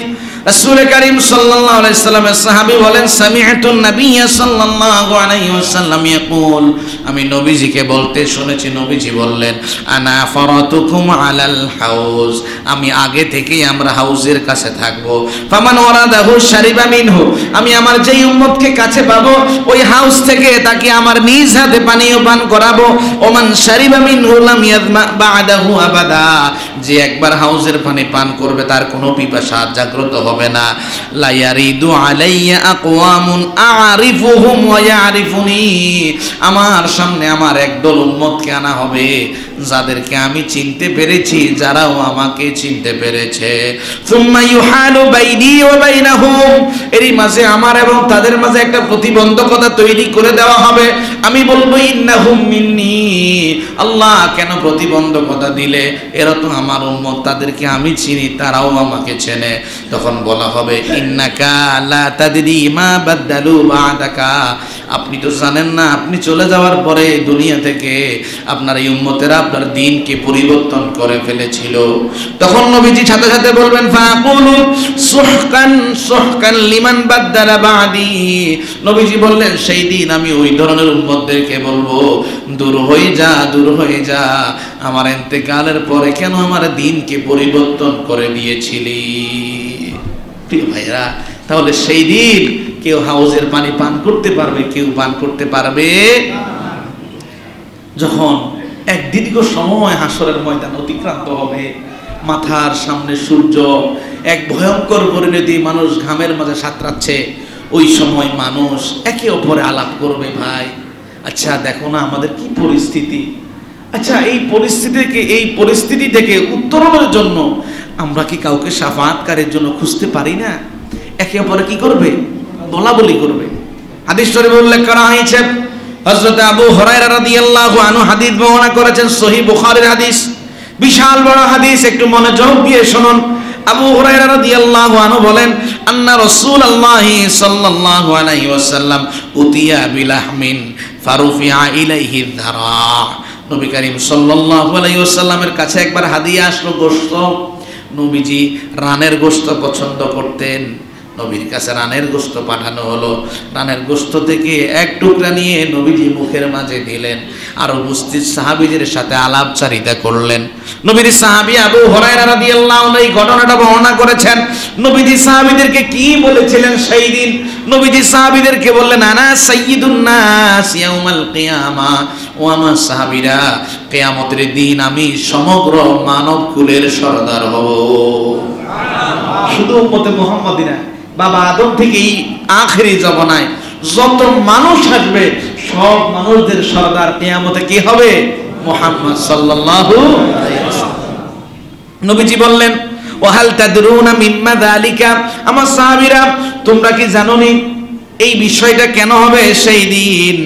রাসূল করিম সাল্লাল্লাহু আলাইহি সাল্লামের সাহাবী বলেন, সামি'তুন নাবিয়্য সাল্লাল্লাহু আলাইহি ওয়াসাল্লাম ইয়াকুল, আমি নবীজিকে বলতে শুনেছি, নবীজি বললেন, আনা ফারাতুকুম আলাল হাউজ, আমি আগে থেকেই আমরা হাউজের কাছে থাকব। ফামান ওয়ারাদাহু শারিবা মিনহু, আমি আমার যেই উম্মতকে কাছে পাবো ওই হাউজ থেকে তাকে আমার নিজ হাতে পানীয় পান করাবো। ওমান শারিবা মিনহু লাম ইয়াযমা বা'দাহু আবাদা, যে একবার হাউজের পানি পান করবে তার কোনো পিপাসা জাগ্রত হবে না। লা ইয়ারিদু আলাইয়া আকওয়ামুন আ'রিফুহুম ওয়া ইয়ারিফুনি, আমার সামনে আমার একদল উম্মতকে আনা হবে যাদেরকে আমি চিনতে পেরেছি, যারাও আমাকে চিনতে পেরেছে। সুম্মা ইউহালু বাইনি ওয়া বাইনাহুম, এরই মাঝে আমার এবং তাদের মাঝে একটা প্রতিবন্ধকতা তৈরি করে দেওয়া হবে। আমি বলবো, ইন্নাহুম মিন্নি, আল্লাহ কেন প্রতিবন্ধকতা দিলে? এরা তো আমার উম্মত, তাদেরকে আমি চিনি, তারাও আমাকে চেনে। তখন বলা হবে, ইন্নাকা লা তাদরি মা বাদদালু বা'দাকা, আপনি তো জানেন না, আপনি চলে যাওয়ার পরে দুনিয়া থেকে আপনার এই উম্মতেরা আপনার দিনকে পরিবর্তন করে ফেলেছিল। তখন নবীজি সাথে সাথে বলবেন, ফাকুলু সুহকান সুহকান লিমান বাদদালা বাদি, নবীজি বললেন সেই দিন আমি ওই ধরনের উম্মতদেরকে বলবো, দূর হয়ে যা, দূর হয়ে যা, আমার ইন্তেকালের পরে কেন আমার দিনকে পরিবর্তন করে দিয়েছিলি। প্রিয় ভাইরা, তাহলে সেই দিন কেউ হাউজের পানি পান করতে পারবে, কেউ পান করতে পারবে যখন এক দীর্ঘ সময় হাসরের ময়দান অতিক্রান্ত হবে, মাথার সামনে সূর্য, এক ভয়ঙ্কর পরিণতি, মানুষ ঘামের মাঝে সাঁতরাচ্ছে, ওই সময় মানুষ একে অপরে আলাপ করবে, ভাই আচ্ছা দেখো না আমাদের কি পরিস্থিতি, আচ্ছা এই পরিস্থিতি থেকে উত্তরণের জন্য আমরা কি কাউকে শাফাআতকারীর জন্য খুঁজতে পারি না? একে অপরে কি করবে? বলা বলি করবে। হাদিস শরীফে উল্লেখ করা হয়েছে, হযরত আবু হুরায়রা রাদিয়াল্লাহু আনহু হাদিস বর্ণনা করেছেন, সহিহ বুখারীর হাদিস, বিশাল বড় হাদিস, একটু মনোযোগ দিয়ে শুনুন। আবু হুরায়রা রাদিয়াল্লাহু আনহু বলেন, আন্না রাসূলুল্লাহি সাল্লাল্লাহু আলাইহি ওয়াসাল্লাম উতিয়া বিলাহমিন ফারুফিআ ইলাইহি যারা, নবী করিম সাল্লাল্লাহু আলাইহি ওয়াসাল্লামের কাছে একবার হাদিয়া আসলো, গোশত। নবীজি রানের গোশত পছন্দ করতেন, নবীর কাছে রানের গোশত পাঠানো হলো। রানের গোশত থেকে এক টুকরা নিয়ে নবীজি মুখের মাঝে দিলেন, আর উপস্থিত সাহাবীদের সাথে আলাপচারিতা করলেন। নবীর সাহাবী আবু হুরায়রা রাদিয়াল্লাহু আনহু এই ঘটনাটা বর্ণনা করেছেন। নবীজি সাহাবীদেরকে কি বলেছিলেন সেই দিন? নবীজি সাহাবীদেরকে বললেন, আনা সাইয়্যিদুন নাস ইয়াউমাল কিয়ামা, ও আমার সাহাবীরা, কিয়ামতের দিন আমি সমগ্র মানব কুলের সরদার হব। শুধু উম্মতে মুহাম্মাদিনা, বাবা আদম থেকে এই আখেরি জমানায় যত মানুষ আসবে সব মানুষদের সরদার কিয়ামতে কি হবে? মুহাম্মদ সাল্লাল্লাহু আলাইহি ওয়াসাল্লাম। নবীজি বললেন ওয়াহাল তাদরুনা মিম্মা যালিকা, আমার সাহাবীরা তোমরা কি জানোনি এই বিষয়টা কেন হবে সেই দিন?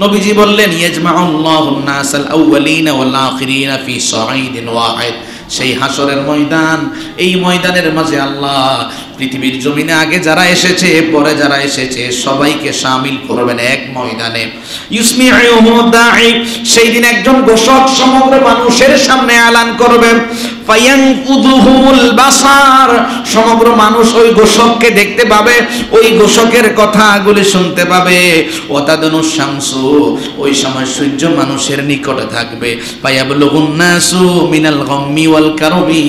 নবীজি বললেন ইয়াজমাউল্লাহুন নাসাল আউওয়ালিনা ওয়াল আখিরিনা ফি সাঈদিন ওয়াহিদ, সেই হাসরের ময়দান, এই ময়দানের মাঝে আল্লাহ পৃথিবীর জমিনে আগে যারা এসেছে পরে যারা এসেছে সবাইকে শামিল করবেন এক ময়দানে। ইউসমিউহুমুদ দাঈ, সেই দিন একজন ঘোষক সমগ্র মানুষের সামনে এলান করবেন। ফায়ানকুযুহুমুল বাসার, সমগ্র মানুষ ওই ঘোষককে দেখতে পাবে, ওই ঘোষকের কথাগুলি শুনতে পাবে। ওয়াতাদুনুশ শামসু, ওই সময় সূর্য মানুষের নিকটে থাকবে। ফায়াবলুগুন নাসু মিনাল গাম্মি ওয়াল কারবি,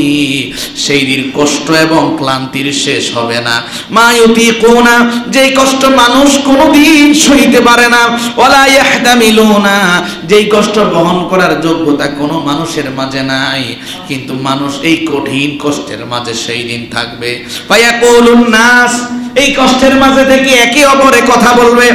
সেই দিন কষ্ট এবং ক্লান্তির শেষ হবে না। মা ইউতিকুনা, যেই কষ্ট মানুষ কোনোদিন সইতে পারে না। ওয়ালা ইয়াহতামিলুনা, যেই কষ্ট বহন করার যোগ্যতা কোনো মানুষের মাঝে নাই, কিন্তু মানুষ এই কঠিন কষ্টের মাঝে সেই দিন থাকবে। ফায়াকুলুন নাস, এই কষ্টের মাঝে থেকে একে অপরে কথা বলবে।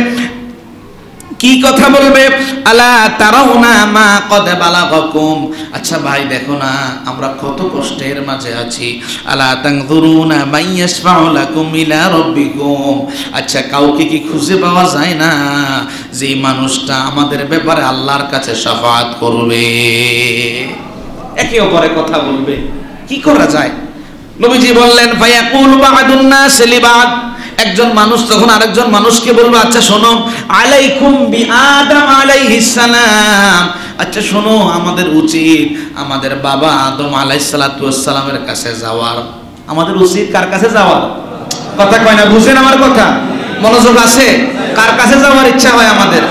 কি কথা বলবে? আলা তারাউনা মা কদ বালাগাকুম, আচ্ছা ভাই দেখো না আমরা কত কষ্টের মাঝে আছি। আলা তানজুরুনা মাইয়াশফাউ লাকুম ইলা রাব্বিকুম, আচ্ছা কাউকে কি খুঁজে পাওয়া যায় না যে মানুষটা আমাদের ব্যাপারে আল্লাহর কাছে শাফাআত করবে? একে অপরে কথা বলবে, কি করা যায়? নবীজি বললেন ফায়াকুল বা'দুন নাস লিবা'দ, একজন মানুষ তখন আরেকজন মানুষকে বলবে আচ্ছা শোনো, আলাইকুম বিআদম আলাইহিস সালাম, আচ্ছা শোনো আমাদের উচিত আমাদের বাবা আদম আলাইহিস সালাতু ওয়াস সালামের কাছে যাওয়ার। আমাদের উচিত কার কাছে যাওয়ার? কথা কয় না, বুঝেন আমার কথা? মনোযোগ আছে? কার কাছে যাওয়ার ইচ্ছা হয় আমাদের?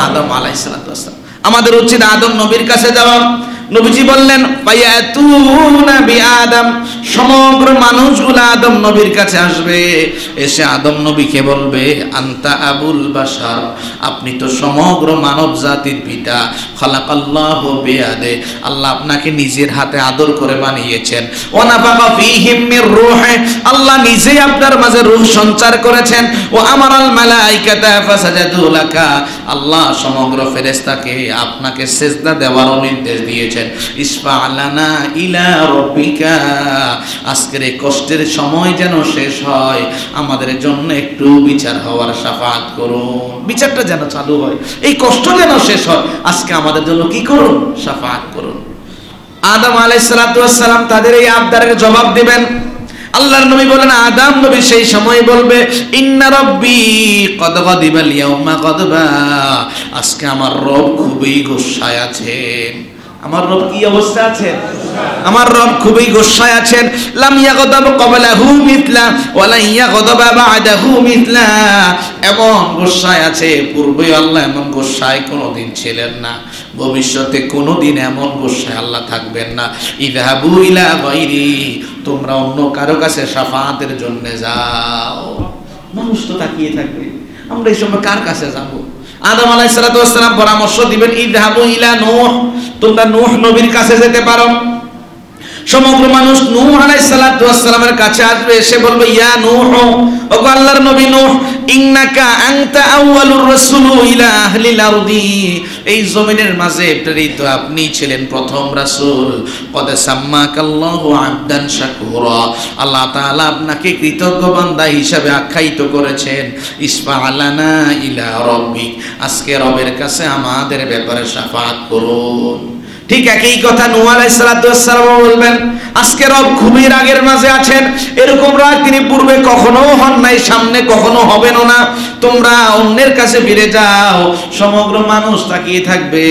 আদম আলাইহিস সালাতু ওয়াস সালাম, আমাদের উচিত আদম নবীর কাছে যাওয়া। নবীজি বললেন ফায়াতুনা বিআদম, সমগ্র মানুষগুলো আদম নবীর কাছে আসবে, এসে আদম নবীকে বলবে আনতা আবুল বাশার, আপনি তো সমগ্র মানব জাতির পিতা। খালাকাল্লাহু বিয়াদে, আল্লাহ আপনাকে নিজের হাতে আদর করে বানিয়েছেন। ওয়া নাফাকা ফীহিম মির রূহি, আল্লাহ নিজেই আপনার মাঝে রূহ সঞ্চার করেছেন। ওয়া আমারাল মালাইকাতা ফাসাজাদু লাকা, আল্লাহ সমগ্র ফেরেশতাকে আপনাকে সিজদা দেওয়ার নির্দেশ দিয়েছেন। ইসফা লানা ইলা রাব্বিকা, আজকের এই কষ্টের সময় যেন শেষ হয়, আমাদের জন্য একটু বিচার হওয়ার শাফাআত করুন, বিচারটা যেন চালু হয়, এই কষ্ট যেন শেষ হয়, আজকে আমাদের জন্য কি করুন? শাফাআত করুন। আদম আলাইহিস সালাতু ওয়াস সালাম তাদের এই আবদারের জবাব দিবেন। আল্লাহর নবী বলেন আদম নবী সেই সময় বলবে ইন্না রাব্বি কদ গাদিবাল ইয়াউমা গাদবা, আজকে আমার রব খুবই গোসায় আছেন। আমার রব কি অবস্থা আছেন? আমার রব খুবই গোসায় আছেন। লাম ইয়াগদাব ক্বাবলাহু মিথলা ওয়া লা ইয়াগদাব বা'দাহু মিথলা, এমন গোসায় আছে পূর্বে আল্লাহ এমন গোসায় কোনোদিন ছিলেন না, ভবিষ্যতে কোনোদিন এমন গোসায় আল্লাহ থাকবেন না। ইযহাবু ইলা গায়রি, তোমরা অন্য কারো কাছে শাফাআতের জন্য যাও। মানুষ তো তাকিয়ে থাকবে, আমরা এই সময় কার কাছে যাব? আদম আলাইহিস সালাতু ওয়াস সালাম পরামর্শ দিবেন ইযহাবু ইলা নূহ, তোমরা নূহ নবীর কাছে যেতে পারো। সমগ্র মানুষ নূহ আলাইহিস সালাতু ওয়াস সালামের কাছে আসবে, এসে বলবে ইয়া নূহ, ওগো আল্লাহর নবী নূহ, ইন্নাকা আনতা আউয়ালুর রাসূলু ইলা আহলিল আরদি, এই জমিনের মাঝে প্রেরিত আপনি ছিলেন প্রথম রাসূল। কদ সাম্মাকাল্লাহু আবদান শাকুরা, আল্লাহ তাআলা আপনাকে কৃতজ্ঞ বান্দা হিসাবে আখ্যায়িত করেছেন। ইসফা লানা ইলা রাব্বিক, আজকে রবের কাছে আমাদের ব্যাপারে শাফাআত করুন। ঠিক একই কথা নূহ আলাইহিস সালাতু ওয়াস সালাম বলবেন। আজকে রব খুবই রাগের মাঝে আছেন, এরকম রাগ তিনি পূর্বে কখনো হন নাই, সামনে কখনো হবেনও না। তোমরা অন্যের কাছে ফিরে যাও। সমগ্র মানুষ তাকিয়ে থাকবে,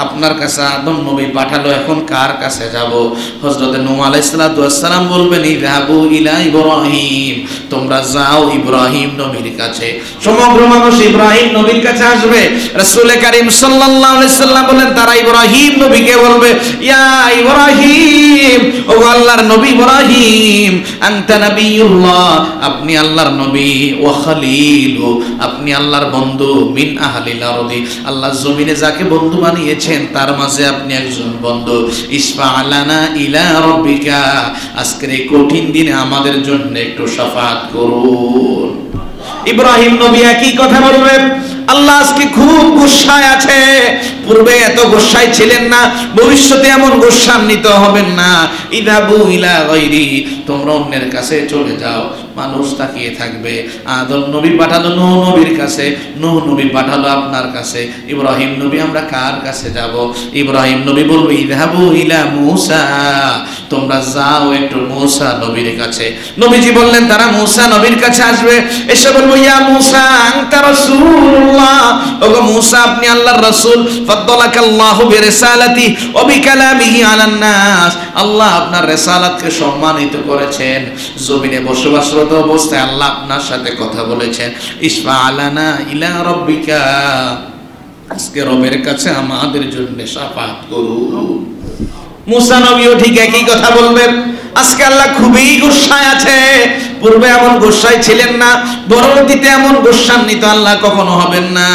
আপনার কাছে আদম নবী পাঠালো, এখন কার কাছে যাব? হযরত নূহ আলাইহিস সালাতু ওয়াস সালাম বলবেন ইযহাবু ইলা ইব্রাহিম, তোমরা যাও ইব্রাহিম নবীর কাছে। সমগ্র মানুষ ইব্রাহিম নবীর কাছে আসবে। রাসূল কারীম সাল্লাল্লাহু আলাইহি সাল্লাম বলেন তারা ইব্রাহিম নবীকে বলবে ইয়া ইব্রাহিম, ও আল্লাহর নবী ইব্রাহিম, আনতা নবিয়ুল্লাহ, আপনি আল্লাহর নবী, ওয়া খালিলু, আপনি আল্লাহর বন্ধু, মিন আহলিল আরদি, আল্লাহ জমিনে যাকে বন্ধু বানিয়েছেন তার মাঝে আপনি একজন বন্ধু। ইসফা লানা ইলা রাব্বিকা, আজকের এই কঠিন দিনে আমাদের জন্য একটু শাফাআত করুন। ইব্রাহিম নবী একই কথা বলবেন। আল্লাহ আজকে খুব গুসায় আছে। পূর্বে এত গুসায় ছিলেন না, ভবিষ্যতে এমন গুসান্বিত হবেন না। ইযাবু ইলা গায়রি, তোমরা অন্যের কাছে চলে যাও, মানুষ তাকিয়ে থাকবে। আদম নবী পাঠালো নূহ নবীর কাছে, নূহ নবী পাঠালো আপনার কাছে। ইব্রাহিম নবী আমরা কার কাছে যাব? ইব্রাহিম নবী বলবে ইযহাবু ইলা মূসা, তোমরা যাও একটু মূসা নবীর কাছে। নবীজি বললেন তারা মূসা নবীর কাছে আসবে, এসে বলবো ইয়া মূসা আনতা রাসূলুল্লাহ, ওগো মূসা আপনি আল্লাহর রাসূল। ফাদ্দালাকাল্লাহু বিরিসালাতি ওয়া বিকালামিহি আলান নাস, আল্লাহ আপনার রিসালাতকে সম্মানিত করেছেন, জমিনে বসবাসরত অবস্থায় আল্লাহ আপনার সাথে কথা বলেছেন। ইশফা আলানা ইলা রাব্বিকা, আজকে রবের কাছে আমাদের জন্য শাফাত করুন। মূসা নবীও ঠিক একই কথা বলবেন। আজকে আল্লাহ খুবই গুসায় আছে, পূর্বে এমন গুসায় ছিলেন না, পরবর্তীতে এমন গুসান্বিত আল্লাহ কখনো হবেন না।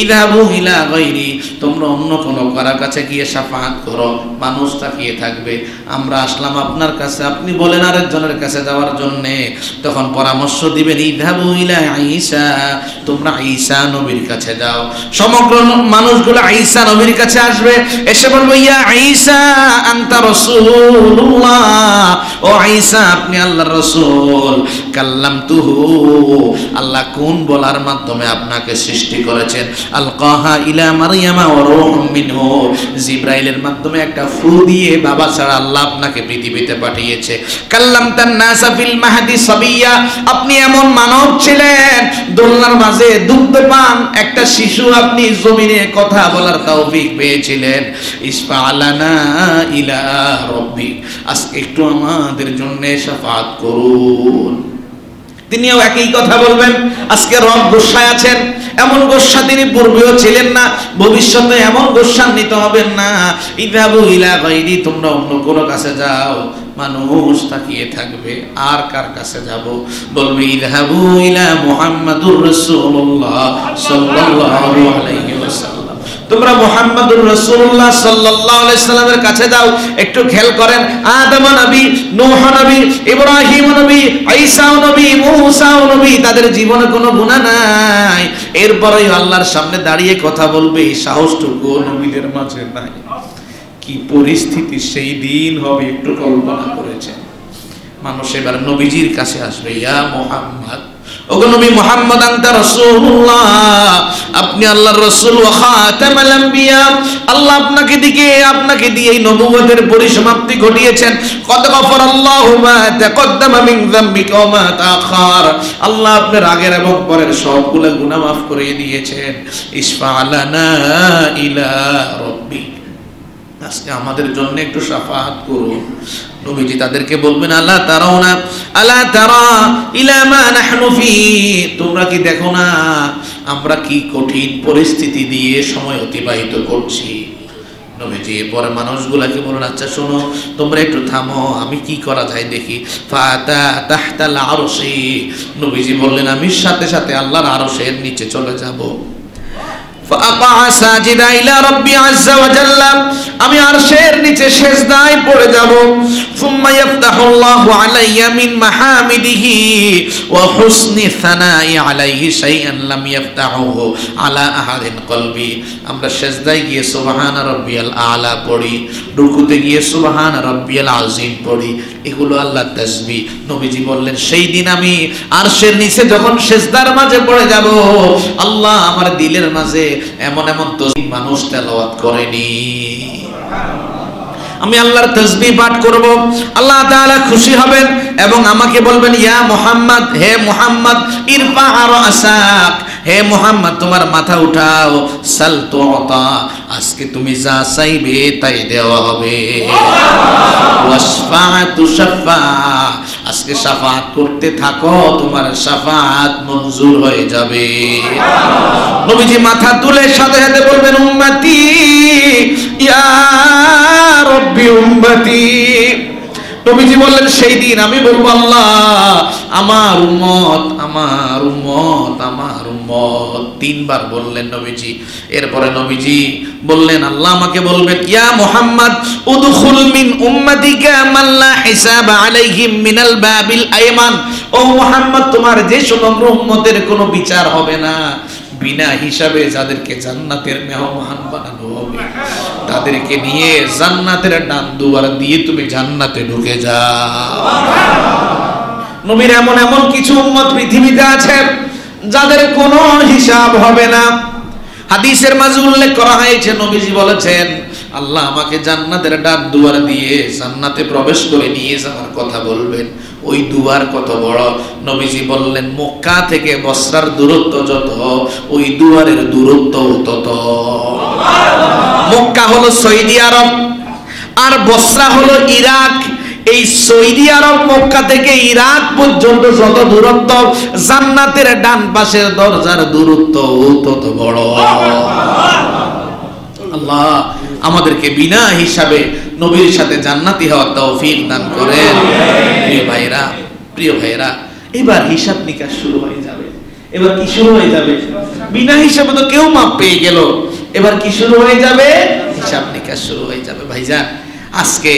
ইযহাবু ইলা গায়রি, তোমরা অন্য কোনো কারো কাছে গিয়ে শাফাত করো, মানুষ তাকিয়ে থাকবে। আমরা আসলাম আপনার কাছে, আপনি বলেন আরেকজনের কাছে যাওয়ার জন্য, তখন পরামর্শ দিবেন ইযহাবু ইলা ঈসা, তোমরা ঈসা নবীর কাছে যাও। সমগ্র মানুষগুলো ঈসা নবীর কাছে আসবে, এসে বলবে ইয়া ঈসা আনতা রাসূলুল্লাহ, ও ঈসা আপনি আল্লাহর রাসূল। কাল্লামতুহু, আল্লাহ কোন বলার মাধ্যমে আপনাকে সৃষ্টি করেছেন? আলকাহা ইলা মারইয়ামা ওয়া রূহুম মিনহু, জিবরাইলের মাধ্যমে একটা ফু দিয়ে বাবা ছাড়া আল্লাহ আপনাকে পৃথিবীতে পাঠিয়েছে। কাল্লামতান নাসা ফিল মাহদি সাবিয়া, আপনি এমন মানব ছিলেন দোলনার মাঝে দুগ্ধপান একটা শিশু, আপনি জমিনে কথা বলার তৌফিক পেয়েছিলেন। ইশফা আলানা ইলা রাব্বিক, আজকে একটু আমাদের জন্য শাফাত করুন। তিনিও একই কথা বলবেন। আজকে রব গুসায় আছেন, এমন গুসা তিনি পূর্বেও ছিলেন না, ভবিষ্যতে এমন গুসান্বিত হবেন না। ইযহাবু ইলা গায়রি, তোমরা অন্য কোনো কাছে যাও, মানুষ তাকিয়ে থাকবে। আর কার কাছে যাব? বলবে ইযহাবু ইলা মুহাম্মাদুর রাসূলুল্লাহ সাল্লাল্লাহু আলাইহি ওয়াসাল্লাম, তোমরা মুহাম্মাদুর রাসূলুল্লাহ সাল্লাল্লাহু আলাইহি সাল্লামের কাছে যাও। একটু খেয়াল করেন, আদম নবী, নূহ নবী, ইব্রাহিম নবী, ঈসা নবী, মূসা নবী, তাদের জীবনে কোনো গুনাহ নাই, এরপরেও আল্লাহর সামনে দাঁড়িয়ে কথা বলবে এই সাহসটুকু নবীদের মাঝে নাই। কি পরিস্থিতি সেই দিন হবে একটু কল্পনা করেছেন? মানুষ এবার নবীজির কাছে আসবে, ইয়া মুহাম্মদ, ওগো নবী মুহাম্মদ আনতা রাসূলুল্লাহ, আপনি আল্লাহর রাসূল ওয়া খাতামুল আম্বিয়া, আল্লাহ আপনাকে দিয়ে এই নবুয়তের পরিসমাপ্তি ঘটিয়েছেন। কদ গফারাল্লাহু মা তাকদ্দামা মিন যামবিকা ওয়া মা তাআখার, আল্লাহ আপনার আগের এবং পরের সবগুলো গুনাহ মাফ করে দিয়েছেন। ইশফা আলানা ইলা রাব্বিক, আজকে আমাদের জন্য একটু শাফাআত করুন। নবীজি তাদেরকে বলবেন আলা তারাউনা আলা তারা ইলা মা নাহনু ফি, তোমরা কি দেখো না আমরা কি কঠিন পরিস্থিতি দিয়ে সময় অতিবাহিত করছি? নবীজি পরে মানুষগুলাকে বলেন আচ্ছা শোনো, তোমরা একটু থামো, আমি কি করা যায় দেখি। ফাতা তাহতাল আরশি, নবীজি বললেন আমি সাথে সাথে আল্লাহর আরশের নিচে চলে যাব। আমি আরশের নিচে সিজদায় পড়ে যাব। সুম্মা ইয়াফতাহুল্লাহু আলাইয়া মিন মাহামিদিহি ওয়া হুসনি সানাই আলাইহি শাইআন লাম ইয়াফতাহুহু আলা আহাদিন কলবি। আমরা সিজদায় গিয়ে সুবহানা রাব্বিয়াল আলা পড়ি, রুকুতে গিয়ে সুবহানা রাব্বিয়াল আযীম পড়ি, এগুলো আল্লাহর তাসবিহ। নবীজি বললেন সেই দিন আমি আরশের নিচে যখন সিজদার মাঝে পড়ে যাব, আল্লাহ আমার দিলের মাঝে এমন এমন তাসবিহ মানুষ তেলাওয়াত করেনি। আমি আল্লাহর তাসবিহ পাঠ করব, আল্লাহ তাআলা খুশি হবেন এবং আমাকে বলবেন ইয়া মুহাম্মদ, হে মুহাম্মদ, ইরফা রাসাক, হে মুহাম্মদ তোমার মাথা উঠাও, সাল তুতা, আজকে তুমি যা চাইবে তাই দেওয়া হবে। ওয়াসফা তুশফা, আজকে শাফাআত করতে থাকো, তোমার শাফাআত মঞ্জুর হয়ে যাবে। নবীজি মাথা তুলে সাথে সাথে বলবেন উম্মতি ইয়া রাব্বি উম্মতি। নবীজি বললেন সেই দিন আমি বলবো আল্লাহ আমার উম্মত, আমার উম্মত, আমার উম্মত, তিনবার বললেন নবীজি। এরপরে নবীজি বললেন আল্লাহ আমাকে বলবেন ইয়া মুহাম্মদ উদখুল মিন উম্মতিকা মান লা হিসাবা আলাইহিম মিনাল বাবিল আয়মান, ও মুহাম্মদ তোমার যে সমগ্র উম্মতের কোনো বিচার হবে না, বিনা হিসাবে যাদেরকে জান্নাতের মেহমান বানানো হবে তাদেরকে নিয়ে জান্নাতের ডান দুয়ার দিয়ে তুমি জান্নাতে ঢুকে যাও। নবীর এমন এমন কিছু উম্মত পৃথিবীতে আছে যাদের কোনো হিসাব হবে না। হাদিসের মাঝে উল্লেখ করা হয়েছে, নবীজি বলেছেন আল্লাহ আমাকে জান্নাতের ডান দুয়ার দিয়ে জান্নাতে প্রবেশ করে নিয়ে যাওয়ার কথা বলবেন। ওই দুয়ার কত বড়? নবীজি বললেন মক্কা থেকে বসরার দূরত্ব যত, ওই দুয়ারের দূরত্ব তত। মক্কা হলো সৌদি আরব আর বসরা হলো ইরাক। এই সৌদি আরব মক্কা থেকে ইরাক পর্যন্ত যত দূরত্ব, জান্নাতের ডান পাশের দরজার দূরত্ব তত বড়। আল্লাহ আমাদেরকে বিনা হিসাবে নবীর সাথে জান্নাতি হওয়ার তৌফিক দান করেন। প্রিয় ভাইরা, এবার হিসাব নিকাশ শুরু হয়ে যাবে। এবার কি শুরু হয়ে যাবে? বিনা হিসাবে তো কেউ মাপ পেয়ে গেল, এবার কি শুরু হয়ে যাবে? হিসাব নিকাশ শুরু হয়ে যাবে। ভাইজান, আজকে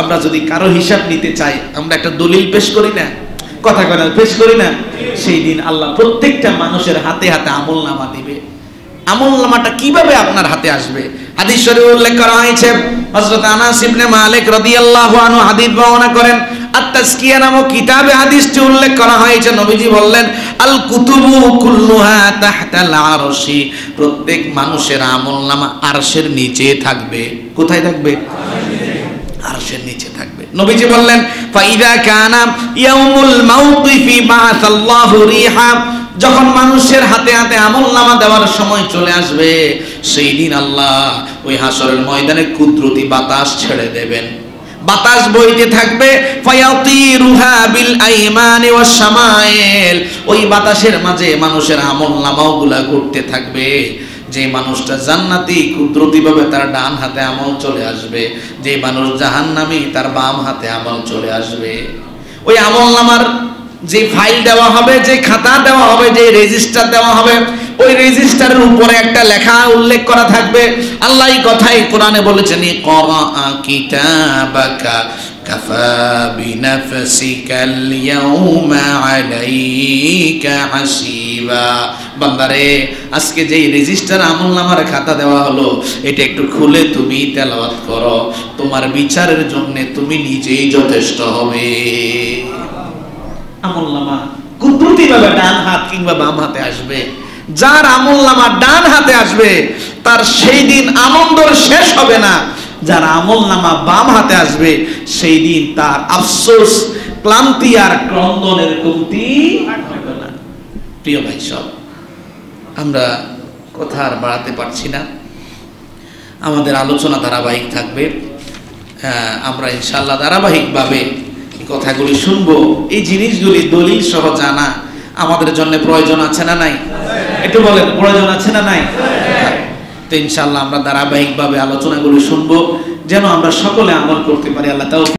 আমরা যদি কারো হিসাব নিতে চাই, আমরা একটা দলিল পেশ করি না, কথা কথা পেশ করি না? সেই দিন আল্লাহ প্রত্যেকটা মানুষের হাতে হাতে আমলনামা দিবে। আমলনামাটা কিভাবে আপনার হাতে আসবে? হাদিস শরীফে উল্লেখ করা হয়েছে, হযরত আনাস ইবনে মালিক রাদিয়াল্লাহু আনহু হাদিস বর্ণনা করেন। আত-তাজকিয়া নামক কিতাবে হাদিসটি উল্লেখ করা হয়েছে। নবীজি বললেন আল কুতুবু কুল্লুহা তাহতাল আরশি, প্রত্যেক মানুষের আমলনামা আরশের নিচে থাকবে। কোথায় থাকবে? আরশের নিচে থাকবে। নবীজি বললেন ফাইদা কানা ইয়াউমুল মাউকিফি বাআসাল্লাহু রিহা, যখন মানুষের হাতে হাতে আমলনামা দেওয়ার সময় চলে আসবে, সেই দিন আল্লাহ ওই হাসরের ময়দানে কুদরতি বাতাস ছেড়ে দেবেন। বাতাস বইতে থাকবে, ফায়াতিরুহা বিল আইমানি ওয়াস শামাইল, ওই বাতাসের মাঝে মানুষের আমলনামাগুলা ঘুরতে থাকবে। যে মানুষটা জান্নাতি, কুদরতি ভাবে তার ডান হাতে আমল চলে আসবে। যে মানুষ জাহান্নামী, তার বাম হাতে আমল চলে আসবে। ওই আমলনামার যে ফাইল দেওয়া হবে, যে খাতা দেওয়া হবে, যে রেজিস্টার দেওয়া হবে, ওই রেজিস্টারের উপরে একটা লেখা উল্লেখ করা থাকবে। আল্লাহ এই কথাই কোরআনে বলেছেন, ইকরা কিতাবাকা কাফা বিনাফসিকাল ইয়াউমা আলাইকা হাসিবা। বান্দারে, আজকে যেই রেজিস্টার আমলনামার খাতা দেওয়া হলো, এটা একটু খুলে তুমি তেলাওয়াত করো, তোমার বিচারের জন্য তুমি নিজেই যথেষ্ট হবে। আমলনামা কুদরতি ভাবে ডান হাত কিংবা বাম হাতে আসবে। যার আমলনামা ডান হাতে আসবে তার সেই দিন আনন্দর শেষ হবে না। যার আমলনামা বাম হাতে আসবে সেই দিন তার আফসোস, ক্লান্তি আর ক্রন্দনের কমতি হবে না। প্রিয় ভাই সব, আমরা কথা আর বাড়াতে পারছি না, আমাদের আলোচনা ধারাবাহিক থাকবে। আমরা ইনশাআল্লাহ ধারাবাহিকভাবে কথাগুলি শুনবো। এই জিনিসগুলি দলিল সহ জানা আমাদের জন্য প্রয়োজন আছে না নাই? একটু বলেন, প্রয়োজন আছে না নাই? তো ইনশাআল্লাহ আমরা ধারাবাহিকভাবে আলোচনাগুলি শুনবো, যেন আমরা সকলে আমল করতে পারি। আল্লাহ তাআলা